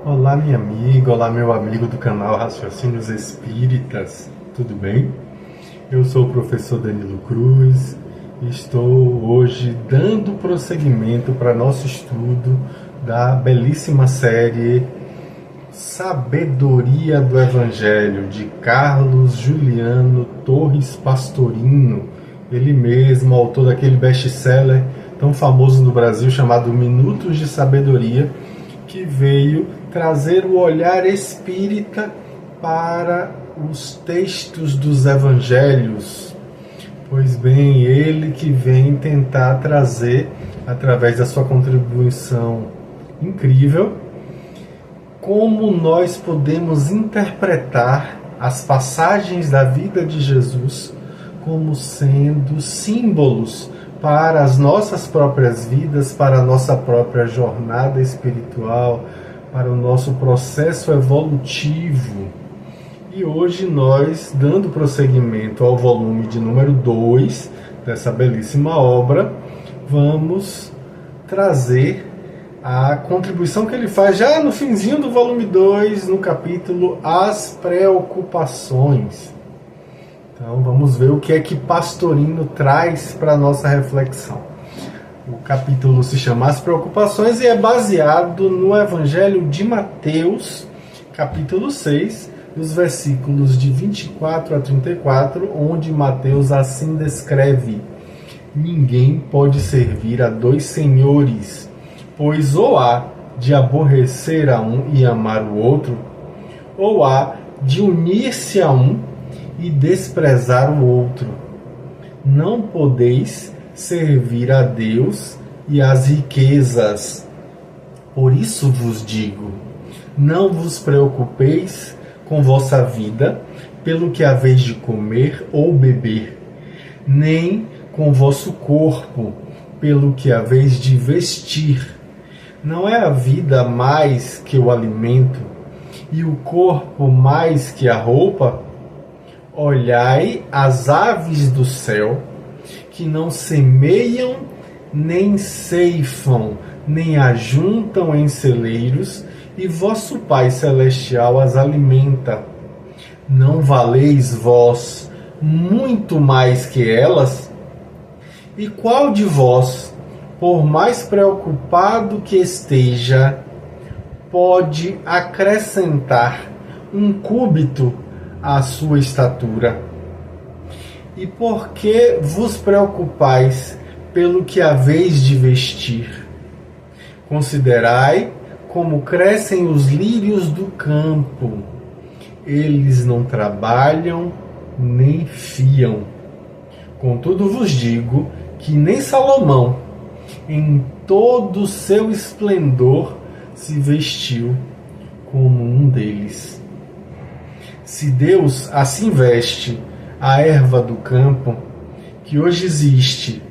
Olá, minha amiga, olá, meu amigo do canal Raciocínios Espíritas, tudo bem? Eu sou o professor Danilo Cruz e estou hoje dando prosseguimento para nosso estudo da belíssima série Sabedoria do Evangelho, de Carlos Juliano Torres Pastorino, ele mesmo, autor daquele best-seller tão famoso no Brasil chamado Minutos de Sabedoria, que veio trazer o olhar espírita para os textos dos evangelhos. Pois bem, ele que vem tentar trazer, através da sua contribuição incrível, como nós podemos interpretar as passagens da vida de Jesus como sendo símbolos para as nossas próprias vidas, para a nossa própria jornada espiritual, para o nosso processo evolutivo. E hoje nós, dando prosseguimento ao volume de número 2 dessa belíssima obra, vamos trazer a contribuição que ele faz já no finzinho do volume 2, no capítulo As Preocupações. Então vamos ver o que é que Pastorino traz para a nossa reflexão. O capítulo se chama As Preocupações e é baseado no Evangelho de Mateus, capítulo 6, dos versículos de 24 a 34, onde Mateus assim descreve: ninguém pode servir a dois senhores, pois ou há de aborrecer a um e amar o outro, ou há de unir-se a um e desprezar o outro. Não podeis servir a Deus e às riquezas. Por isso vos digo, não vos preocupeis com vossa vida, pelo que haveis de comer ou beber, nem com vosso corpo, pelo que haveis de vestir. Não é a vida mais que o alimento, e o corpo mais que a roupa? Olhai as aves do céu, que não semeiam, nem ceifam, nem ajuntam em celeiros, e vosso Pai Celestial as alimenta. Não valeis vós muito mais que elas? E qual de vós, por mais preocupado que esteja, pode acrescentar um cúbito à sua estatura? E por que vos preocupais pelo que haveis de vestir? Considerai como crescem os lírios do campo. Eles não trabalham nem fiam. Contudo vos digo que nem Salomão, em todo o seu esplendor, se vestiu como um deles. Se Deus assim veste a erva do campo, que hoje existe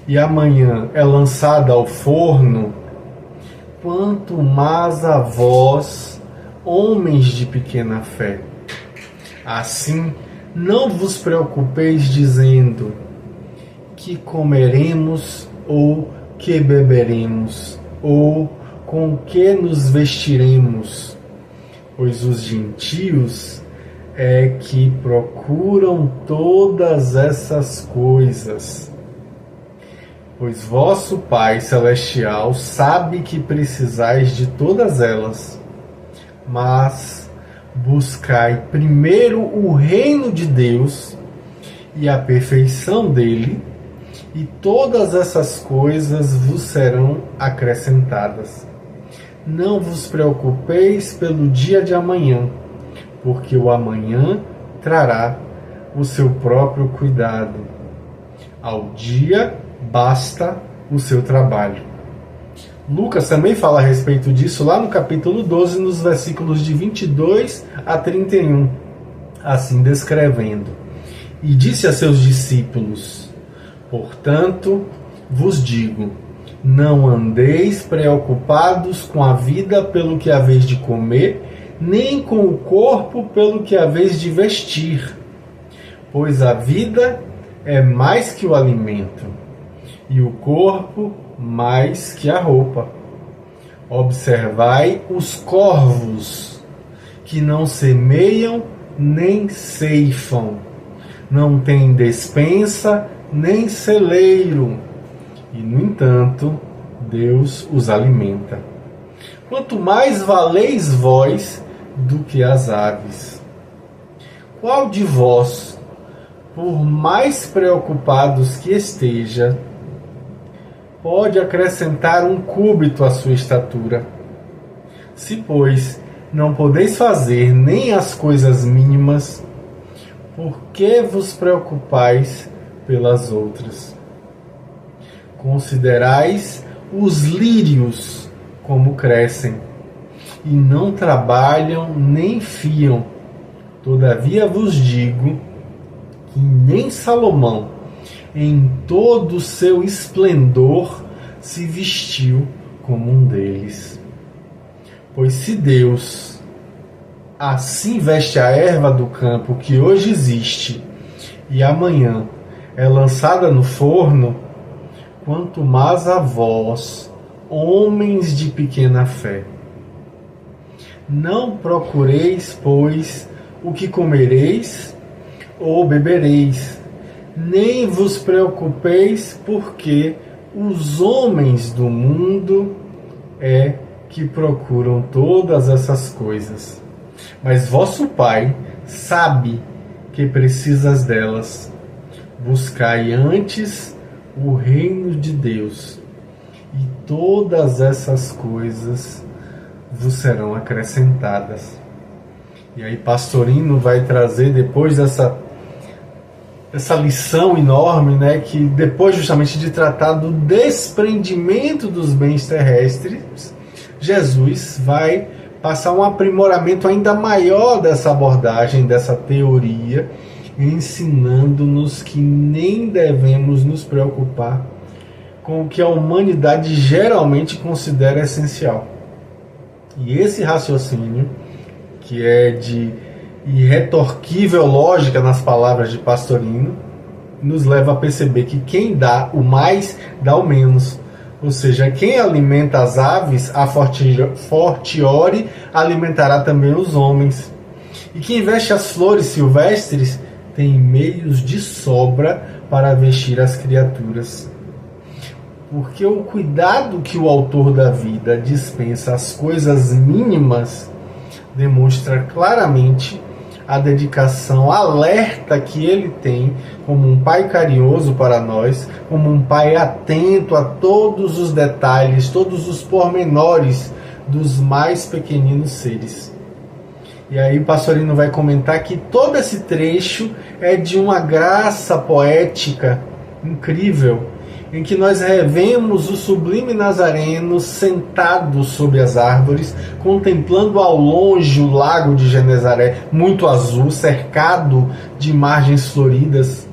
e amanhã é lançada ao forno, quanto mais a vós, homens de pequena fé. Assim, não vos preocupeis dizendo: que comeremos, ou que beberemos, ou com que nos vestiremos? Pois os gentios é que procuram todas essas coisas. Pois vosso Pai Celestial sabe que precisais de todas elas. Mas buscai primeiro o reino de Deus e a perfeição dele, e todas essas coisas vos serão acrescentadas. Não vos preocupeis pelo dia de amanhã, porque o amanhã trará o seu próprio cuidado. Ao dia basta o seu trabalho. Lucas também fala a respeito disso lá no capítulo 12, nos versículos de 22 a 31, assim descrevendo: e disse a seus discípulos: portanto, vos digo, não andeis preocupados com a vida pelo que haveis de comer, nem com o corpo pelo que haveis de vestir. Pois a vida é mais que o alimento, e o corpo mais que a roupa. Observai os corvos, que não semeiam nem ceifam, não têm despensa nem celeiro, e no entanto Deus os alimenta. Quanto mais valeis vós do que as aves. Qual de vós, por mais preocupados que esteja, pode acrescentar um cúbito à sua estatura? Se, pois, não podeis fazer nem as coisas mínimas, por que vos preocupais pelas outras? Considerais os lírios como crescem, e não trabalham nem fiam. Todavia vos digo que nem Salomão, em todo o seu esplendor, se vestiu como um deles. Pois se Deus assim veste a erva do campo que hoje existe e amanhã é lançada no forno, quanto mais a vós, homens de pequena fé. Não procureis, pois, o que comereis ou bebereis, nem vos preocupeis, porque os homens do mundo que procuram todas essas coisas. Mas vosso Pai sabe que precisas delas. Buscai antes o reino de Deus, e todas essas coisas vos serão acrescentadas. E aí Pastorino vai trazer, depois dessa lição enorme, né, que depois justamente de tratar do desprendimento dos bens terrestres, Jesus vai passar um aprimoramento ainda maior dessa abordagem, dessa teoria, ensinando-nos que nem devemos nos preocupar com o que a humanidade geralmente considera essencial. E esse raciocínio, que é de irretorquível lógica nas palavras de Pastorino, nos leva a perceber que quem dá o mais, dá o menos. Ou seja, quem alimenta as aves, a fortiori alimentará também os homens. E quem veste as flores silvestres tem meios de sobra para vestir as criaturas. Porque o cuidado que o autor da vida dispensa às coisas mínimas demonstra claramente a dedicação alerta que ele tem como um pai carinhoso para nós, como um pai atento a todos os detalhes, todos os pormenores dos mais pequeninos seres. E aí Pastorino vai comentar que todo esse trecho é de uma graça poética incrível, em que nós revemos o sublime Nazareno sentado sob as árvores, contemplando ao longe o lago de Genezaré, muito azul, cercado de margens floridas,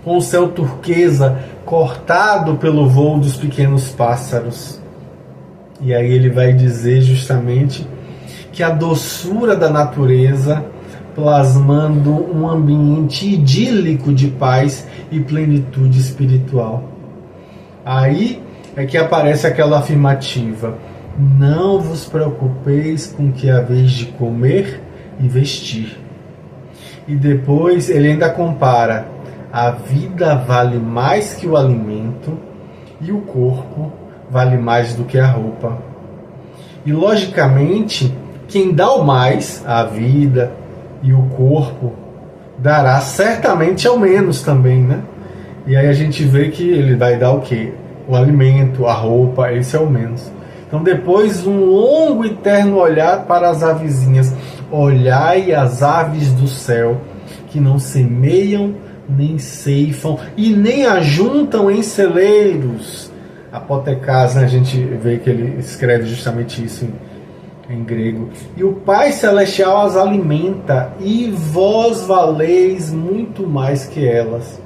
com o céu turquesa cortado pelo voo dos pequenos pássaros. E aí ele vai dizer justamente que a doçura da natureza, plasmando um ambiente idílico de paz e plenitude espiritual. Aí é que aparece aquela afirmativa: não vos preocupeis com o que haveis de comer e vestir. E depois ele ainda compara: a vida vale mais que o alimento e o corpo vale mais do que a roupa. E logicamente, quem dá o mais, a vida e o corpo, dará certamente ao menos também, né? E aí a gente vê que ele vai dar o quê? O alimento, a roupa, esse é o menos. Então depois um longo e terno olhar para as avezinhas. Olhai as aves do céu, que não semeiam, nem ceifam, e nem ajuntam em celeiros. Apotecas, né? A gente vê que ele escreve justamente isso em grego. E o Pai Celestial as alimenta, e vós valeis muito mais que elas.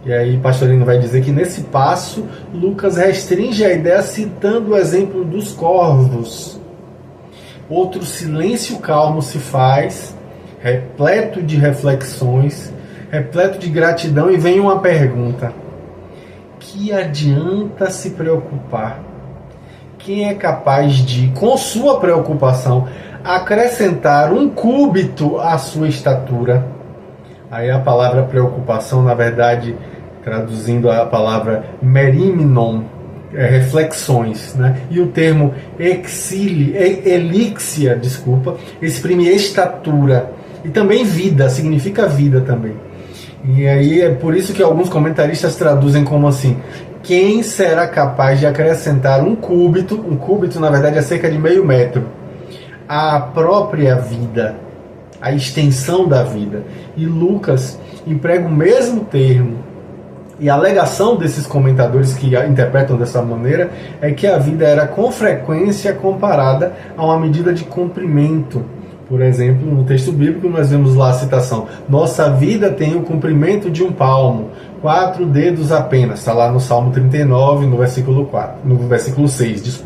E aí Pastorino vai dizer que nesse passo Lucas restringe a ideia citando o exemplo dos corvos. Outro silêncio calmo se faz, repleto de reflexões, repleto de gratidão, e vem uma pergunta: que adianta se preocupar? quem é capaz de, com sua preocupação, acrescentar um cúbito à sua estatura? Aí a palavra preocupação, na verdade, traduzindo a palavra merimnon, reflexões, né? E o termo elixia, exprime estatura e também vida, significa vida também. E aí é por isso que alguns comentaristas traduzem como assim: quem será capaz de acrescentar um cúbito na verdade é cerca de meio metro, à própria vida, a extensão da vida. E Lucas emprega o mesmo termo. E a alegação desses comentadores que a interpretam dessa maneira é que a vida era com frequência comparada a uma medida de comprimento. Por exemplo, no texto bíblico nós vemos lá a citação: nossa vida tem o comprimento de um palmo, 4 dedos apenas. Está lá no Salmo 39, no versículo 6.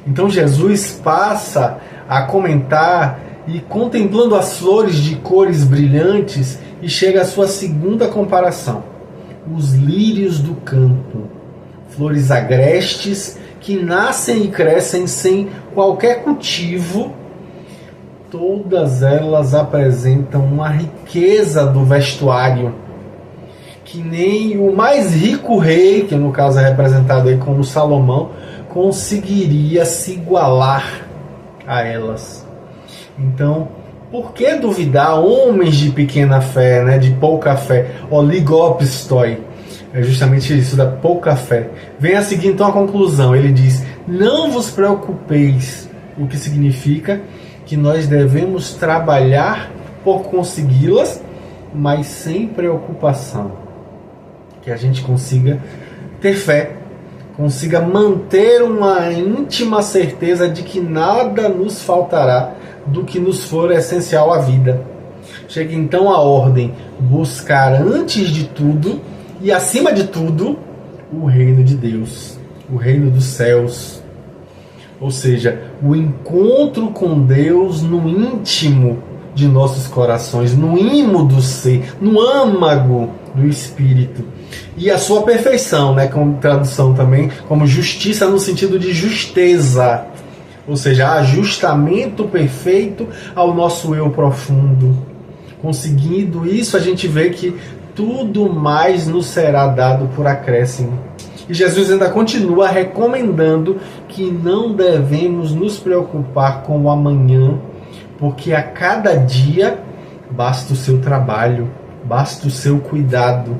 Então Jesus passa a comentar e contemplando as flores de cores brilhantes e chega à sua segunda comparação: os lírios do campo, flores agrestes que nascem e crescem sem qualquer cultivo. Todas elas apresentam uma riqueza do vestuário que nem o mais rico rei, que no caso é representado aí como Salomão, conseguiria se igualar a elas. Então, por que duvidar, homens de pequena fé, né, de pouca fé? Oligopistoi, é justamente isso, da pouca fé. Vem a seguir então a conclusão. Ele diz: não vos preocupeis, o que significa que nós devemos trabalhar por consegui-las, mas sem preocupação. Que a gente consiga ter fé, consiga manter uma íntima certeza de que nada nos faltará do que nos for essencial à vida. Chega então a ordem: buscar antes de tudo e acima de tudo o reino de Deus, o reino dos céus. Ou seja, o encontro com Deus no íntimo de nossos corações, no imo do ser, no âmago do Espírito. E a sua perfeição, né, como tradução também, como justiça no sentido de justeza. Ou seja, ajustamento perfeito ao nosso eu profundo. Conseguindo isso, a gente vê que tudo mais nos será dado por acréscimo. E Jesus ainda continua recomendando que não devemos nos preocupar com o amanhã, porque a cada dia basta o seu trabalho, basta o seu cuidado.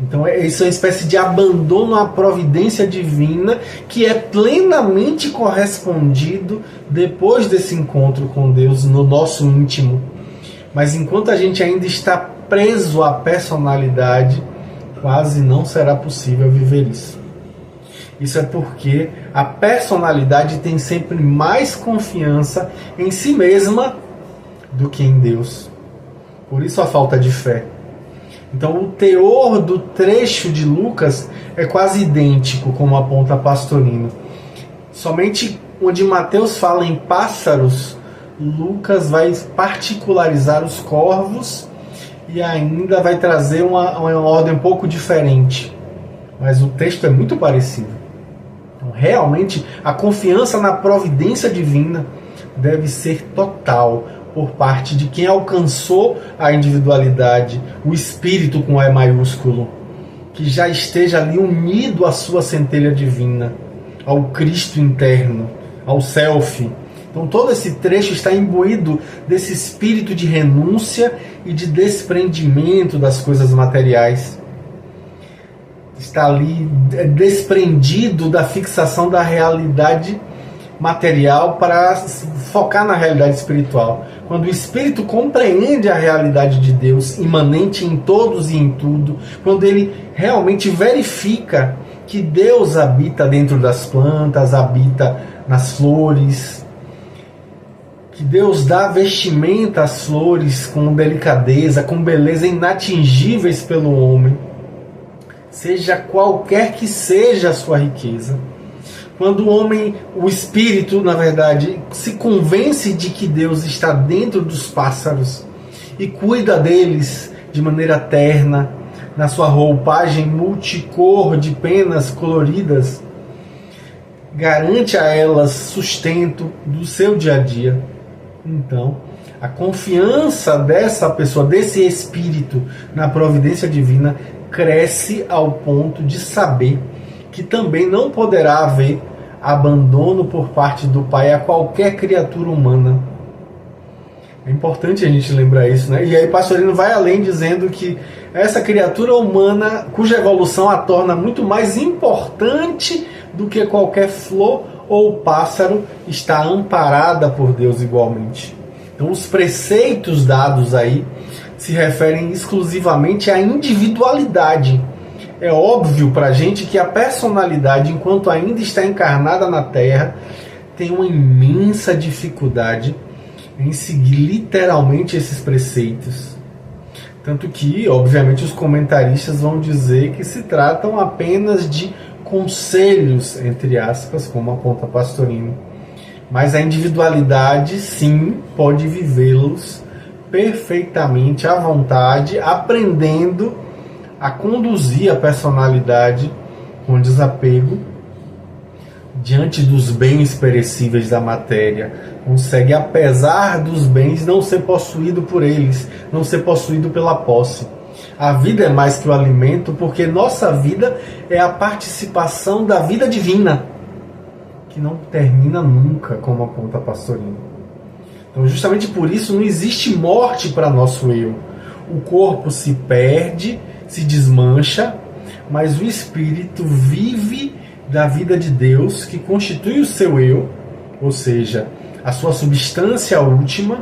Então isso é uma espécie de abandono à providência divina que é plenamente correspondido depois desse encontro com Deus no nosso íntimo. Mas enquanto a gente ainda está preso à personalidade, quase não será possível viver isso. Isso é porque a personalidade tem sempre mais confiança em si mesma do que em Deus. Por isso a falta de fé. Então o teor do trecho de Lucas é quase idêntico, como aponta Pastorino. Somente onde Mateus fala em pássaros, Lucas vai particularizar os corvos e ainda vai trazer uma ordem um pouco diferente. Mas o texto é muito parecido. Então, realmente, a confiança na providência divina deve ser total por parte de quem alcançou a individualidade, o espírito com E maiúsculo, que já esteja ali unido à sua centelha divina, ao Cristo interno, ao self. Então todo esse trecho está imbuído desse espírito de renúncia e de desprendimento das coisas materiais. Está ali desprendido da fixação da realidade material para focar na realidade espiritual. Quando o espírito compreende a realidade de Deus imanente em todos e em tudo, quando ele realmente verifica que Deus habita dentro das plantas, habita nas flores, que Deus dá vestimenta às flores com delicadeza, com beleza inatingíveis pelo homem, seja qualquer que seja a sua riqueza. Quando o homem, o espírito, na verdade, se convence de que Deus está dentro dos pássaros e cuida deles de maneira terna, na sua roupagem multicor de penas coloridas, garante a elas sustento do seu dia a dia. Então, a confiança dessa pessoa, desse espírito na providência divina, cresce ao ponto de saber que também não poderá haver abandono por parte do Pai a qualquer criatura humana. É importante a gente lembrar isso, né? E aí Pastorino vai além dizendo que essa criatura humana, cuja evolução a torna muito mais importante do que qualquer flor ou pássaro, está amparada por Deus igualmente. Então os preceitos dados aí se referem exclusivamente à individualidade. É óbvio para a gente que a personalidade, enquanto ainda está encarnada na Terra, tem uma imensa dificuldade em seguir literalmente esses preceitos. Tanto que, obviamente, os comentaristas vão dizer que se tratam apenas de conselhos, entre aspas, como aponta Pastorino. Mas a individualidade, sim, pode vivê-los perfeitamente à vontade, aprendendo a conduzir a personalidade com desapego diante dos bens perecíveis da matéria. Consegue, apesar dos bens, não ser possuído por eles, não ser possuído pela posse. A vida é mais que o alimento, porque nossa vida é a participação da vida divina, que não termina nunca, como aponta Pastorino. Então, justamente por isso, não existe morte para nosso eu. O corpo se perde, se desmancha, mas o espírito vive da vida de Deus, que constitui o seu eu, ou seja, a sua substância última,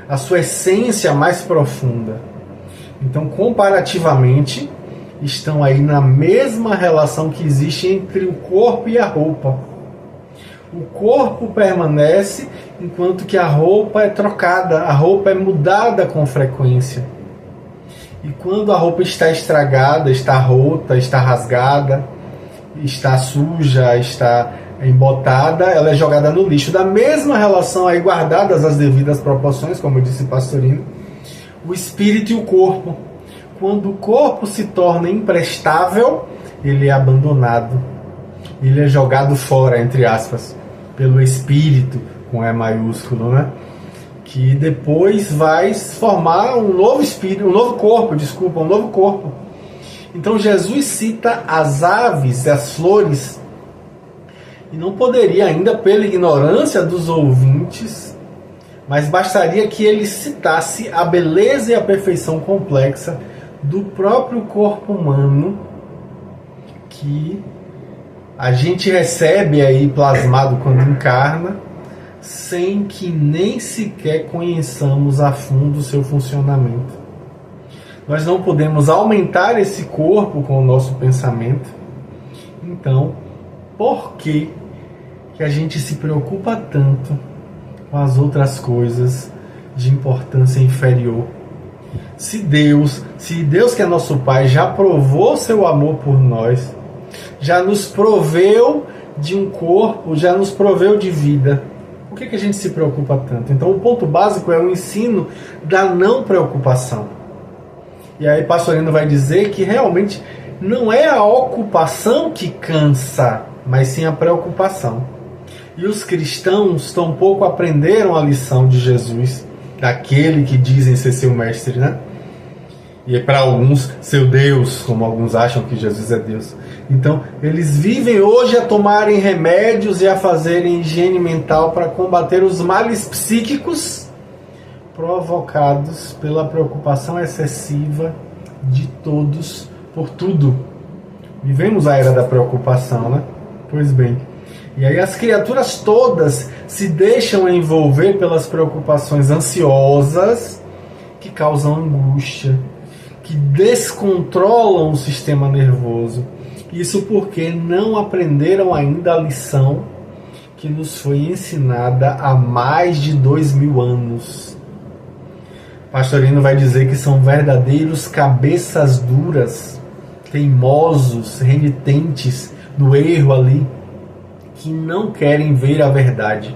a sua essência mais profunda. Então, comparativamente, estão aí na mesma relação que existe entre o corpo e a roupa. O corpo permanece enquanto que a roupa é trocada, a roupa é mudada com frequência. E quando a roupa está estragada, está rota, está rasgada, está suja, está embotada, ela é jogada no lixo. Da mesma relação aí, guardadas as devidas proporções, como disse Pastorino, o espírito e o corpo. Quando o corpo se torna imprestável, ele é abandonado. Ele é jogado fora, entre aspas, pelo espírito, com E maiúsculo, né? Que depois vai formar um novo espírito, um novo corpo. Então Jesus cita as aves, as flores, e não poderia ainda, pela ignorância dos ouvintes, mas bastaria que ele citasse a beleza e a perfeição complexa do próprio corpo humano, que a gente recebe aí plasmado quando encarna, sem que nem sequer conheçamos a fundo o seu funcionamento. Nós não podemos aumentar esse corpo com o nosso pensamento. Então, por que a gente se preocupa tanto com as outras coisas de importância inferior? Se Deus que é nosso Pai, já provou seu amor por nós, já nos proveu de um corpo, já nos proveu de vida, por que a gente se preocupa tanto? Então o ponto básico é o ensino da não preocupação. E aí Pastorino vai dizer que realmente não é a ocupação que cansa, mas sim a preocupação. E os cristãos tampouco aprenderam a lição de Jesus, daquele que dizem ser seu mestre, né? E para alguns, seu Deus, como alguns acham que Jesus é Deus. Então, eles vivem hoje a tomarem remédios e a fazerem higiene mental para combater os males psíquicos provocados pela preocupação excessiva de todos por tudo. Vivemos a era da preocupação, né? Pois bem. E aí as criaturas todas se deixam envolver pelas preocupações ansiosas que causam angústia, que descontrolam o sistema nervoso. Isso porque não aprenderam ainda a lição que nos foi ensinada há mais de 2000 anos. Pastorino vai dizer que são verdadeiros cabeças duras, teimosos, renitentes no erro ali, que não querem ver a verdade.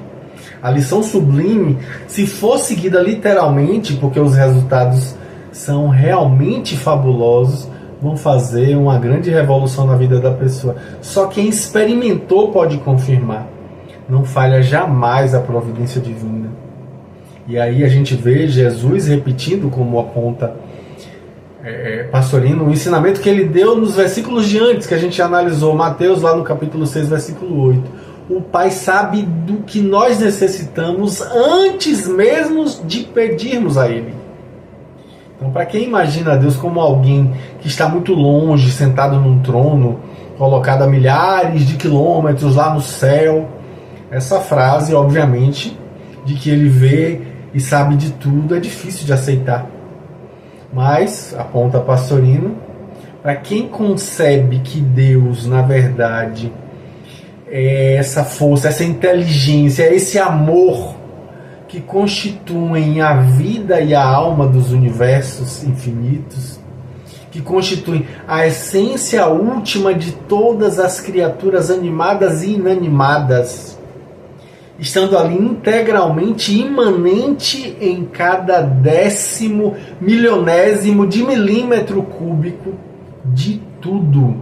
A lição sublime, se for seguida literalmente, porque os resultados são realmente fabulosos, vão fazer uma grande revolução na vida da pessoa. Só quem experimentou pode confirmar. Não falha jamais a providência divina. E aí a gente vê Jesus repetindo, como aponta Pastorino, o ensinamento que ele deu nos versículos de antes, que a gente analisou, Mateus, lá no capítulo 6, versículo 8. O Pai sabe do que nós necessitamos antes mesmo de pedirmos a Ele. Então, para quem imagina Deus como alguém que está muito longe, sentado num trono, colocado a milhares de quilômetros lá no céu, essa frase, obviamente, de que Ele vê e sabe de tudo, é difícil de aceitar. Mas, aponta Pastorino, para quem concebe que Deus, na verdade, é essa força, essa inteligência, esse amor que constituem a vida e a alma dos universos infinitos, que constituem a essência última de todas as criaturas animadas e inanimadas, estando ali integralmente imanente em cada 10º milionésimo de milímetro cúbico de tudo.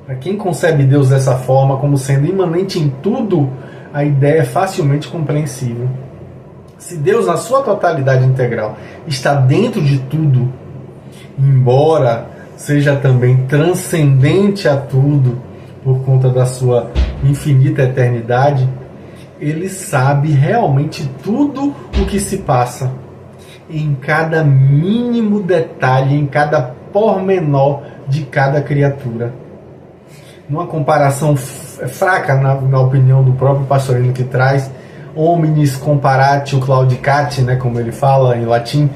Para quem concebe Deus dessa forma, como sendo imanente em tudo, a ideia é facilmente compreensível. Se Deus, na sua totalidade integral, está dentro de tudo, embora seja também transcendente a tudo, por conta da sua infinita eternidade, Ele sabe realmente tudo o que se passa, em cada mínimo detalhe, em cada pormenor de cada criatura. Numa comparação fraca, na opinião do próprio Pastorino, que traz hominis comparatio claudicati, né, como ele fala em latim,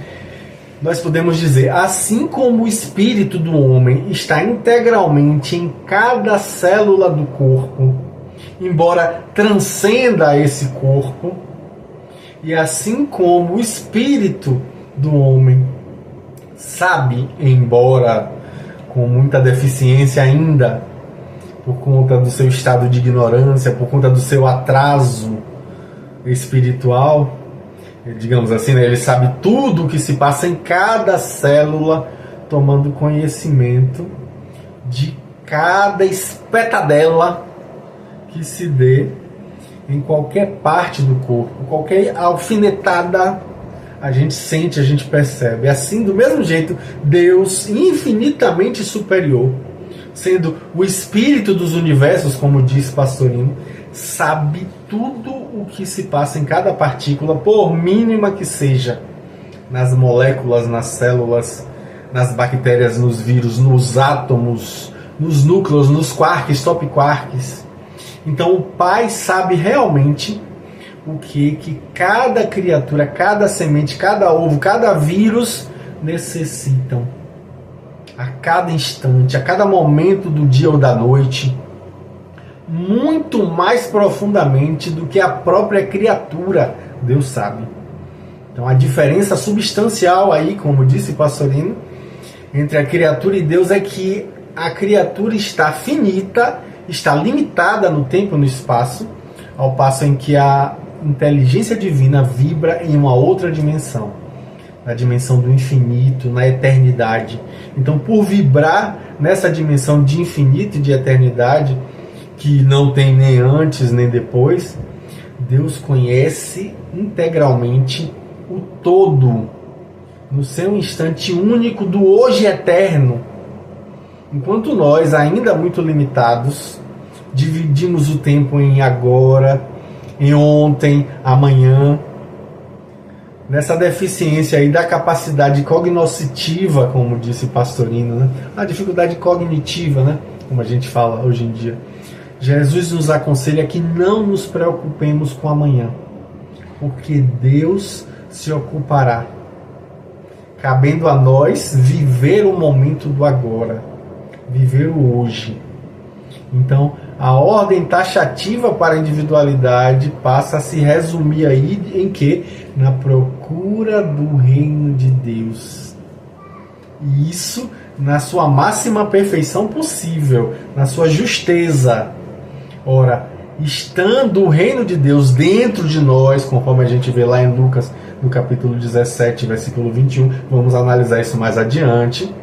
nós podemos dizer, assim como o espírito do homem está integralmente em cada célula do corpo, embora transcenda esse corpo, e assim como o espírito do homem sabe, embora com muita deficiência ainda, por conta do seu estado de ignorância, por conta do seu atraso espiritual, digamos assim, né? Ele sabe tudo o que se passa em cada célula, tomando conhecimento de cada espetadela que se dê em qualquer parte do corpo, qualquer alfinetada a gente sente, a gente percebe. Assim, do mesmo jeito, Deus infinitamente superior, sendo o espírito dos universos, como diz Pastorino, sabe tudo o que se passa em cada partícula, por mínima que seja, nas moléculas, nas células, nas bactérias, nos vírus, nos átomos, nos núcleos, nos quarks, top quarks. Então o Pai sabe realmente o que cada criatura, cada semente, cada ovo, cada vírus necessitam. A cada instante, a cada momento do dia ou da noite, muito mais profundamente do que a própria criatura, Deus sabe. Então a diferença substancial aí, como disse Pastorino, entre a criatura e Deus é que a criatura está finita, está limitada no tempo e no espaço, ao passo em que a inteligência divina vibra em uma outra dimensão, na dimensão do infinito, na eternidade. Então, por vibrar nessa dimensão de infinito e de eternidade, que não tem nem antes nem depois, Deus conhece integralmente o todo, no seu instante único do hoje eterno. Enquanto nós, ainda muito limitados, dividimos o tempo em agora, em ontem, amanhã, nessa deficiência aí da capacidade cognoscitiva, como disse Pastorino, né? A dificuldade cognitiva, né? Como a gente fala hoje em dia. Jesus nos aconselha que não nos preocupemos com amanhã, porque Deus se ocupará, cabendo a nós viver o momento do agora, viver o hoje. Então, a ordem taxativa para a individualidade passa a se resumir aí em que? Na procura do reino de Deus. E isso na sua máxima perfeição possível, na sua justeza. Ora, estando o reino de Deus dentro de nós, conforme a gente vê lá em Lucas, no capítulo 17, versículo 21, vamos analisar isso mais adiante,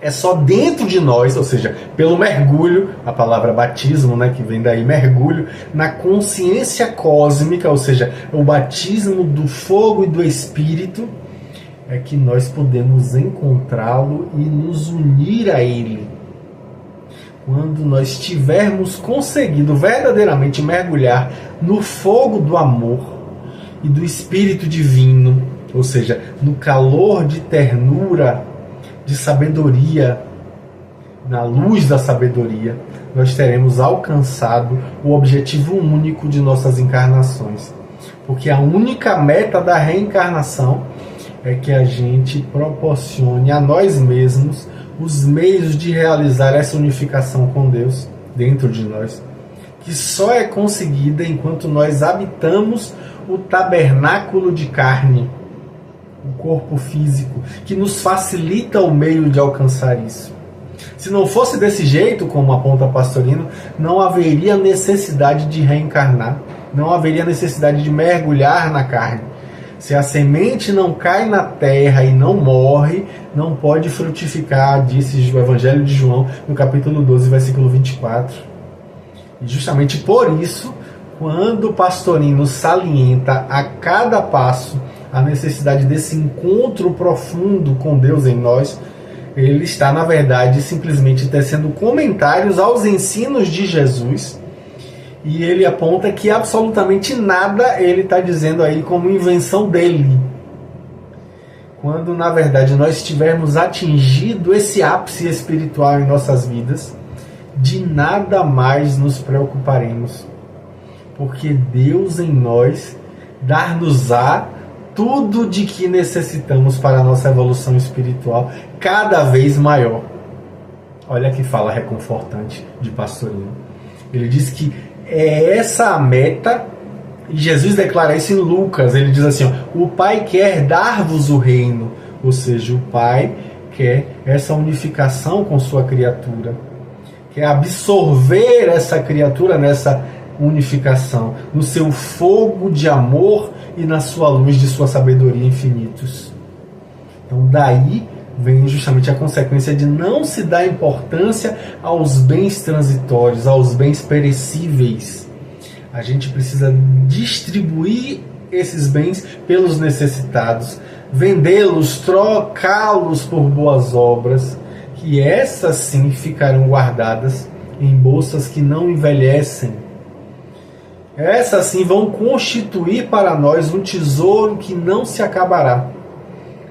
é só dentro de nós, ou seja, pelo mergulho, a palavra batismo, né, que vem daí, mergulho, na consciência cósmica, ou seja, o batismo do fogo e do Espírito, é que nós podemos encontrá-lo e nos unir a Ele. Quando nós tivermos conseguido verdadeiramente mergulhar no fogo do amor e do Espírito Divino, ou seja, no calor de ternura, de sabedoria, na luz da sabedoria, nós teremos alcançado o objetivo único de nossas encarnações. Porque a única meta da reencarnação é que a gente proporcione a nós mesmos os meios de realizar essa unificação com Deus dentro de nós, que só é conseguida enquanto nós habitamos o tabernáculo de carne, o corpo físico, que nos facilita o meio de alcançar isso. Se não fosse desse jeito, como aponta Pastorino, não haveria necessidade de reencarnar, não haveria necessidade de mergulhar na carne. Se a semente não cai na terra e não morre, não pode frutificar, disse o Evangelho de João, no capítulo 12, versículo 24. E justamente por isso, quando Pastorino salienta a cada passo a necessidade desse encontro profundo com Deus em nós, ele está, na verdade, simplesmente tecendo comentários aos ensinos de Jesus, e ele aponta que absolutamente nada ele está dizendo aí como invenção dele. Quando, na verdade, nós tivermos atingido esse ápice espiritual em nossas vidas, de nada mais nos preocuparemos, porque Deus em nós dar-nos-á tudo de que necessitamos para a nossa evolução espiritual cada vez maior. Olha que fala reconfortante de Pastorino. Ele diz que é essa a meta, e Jesus declara isso em Lucas. Ele diz assim, ó, o Pai quer dar-vos o reino, ou seja, o Pai quer essa unificação com sua criatura, quer absorver essa criatura nessa unificação, no seu fogo de amor e na sua luz de sua sabedoria infinitos. Então daí vem justamente a consequência de não se dar importância aos bens transitórios, aos bens perecíveis. A gente precisa distribuir esses bens pelos necessitados, vendê-los, trocá-los por boas obras, que essas sim ficarão guardadas em bolsas que não envelhecem. Essas sim vão constituir para nós um tesouro que não se acabará.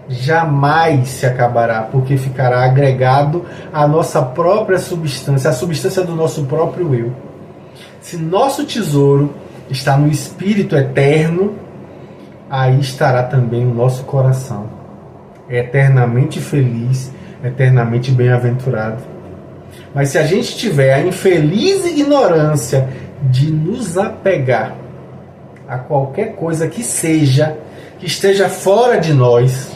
Jamais se acabará, porque ficará agregado à nossa própria substância, à substância do nosso próprio eu. Se nosso tesouro está no Espírito eterno, aí estará também o nosso coração, eternamente feliz, eternamente bem-aventurado. Mas se a gente tiver a infeliz ignorância de nos apegar a qualquer coisa que esteja fora de nós,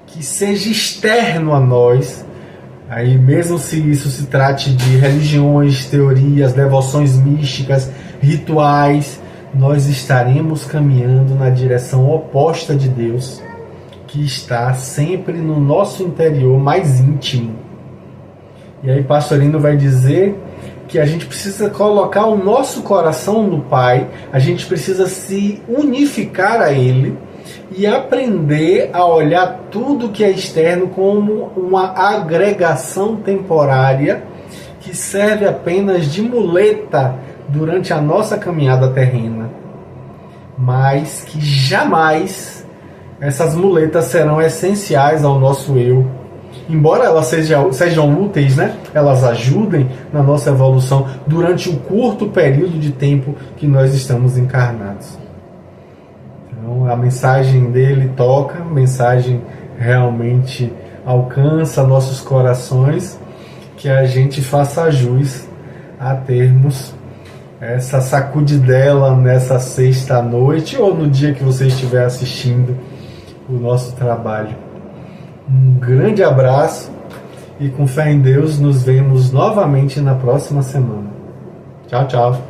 que seja externo a nós, aí mesmo se isso se trate de religiões, teorias, devoções místicas, rituais, nós estaremos caminhando na direção oposta de Deus, que está sempre no nosso interior mais íntimo. E aí Pastorino vai dizer que a gente precisa colocar o nosso coração no Pai, a gente precisa se unificar a Ele e aprender a olhar tudo que é externo como uma agregação temporária que serve apenas de muleta durante a nossa caminhada terrena, mas que jamais essas muletas serão essenciais ao nosso eu. Embora elas sejam úteis, né? Elas ajudem na nossa evolução durante o curto período de tempo que nós estamos encarnados. Então, a mensagem dele toca, a mensagem realmente alcança nossos corações, que a gente faça jus a termos essa sacudidela nessa sexta-noite ou no dia que você estiver assistindo o nosso trabalho. Um grande abraço e com fé em Deus nos vemos novamente na próxima semana. Tchau, tchau.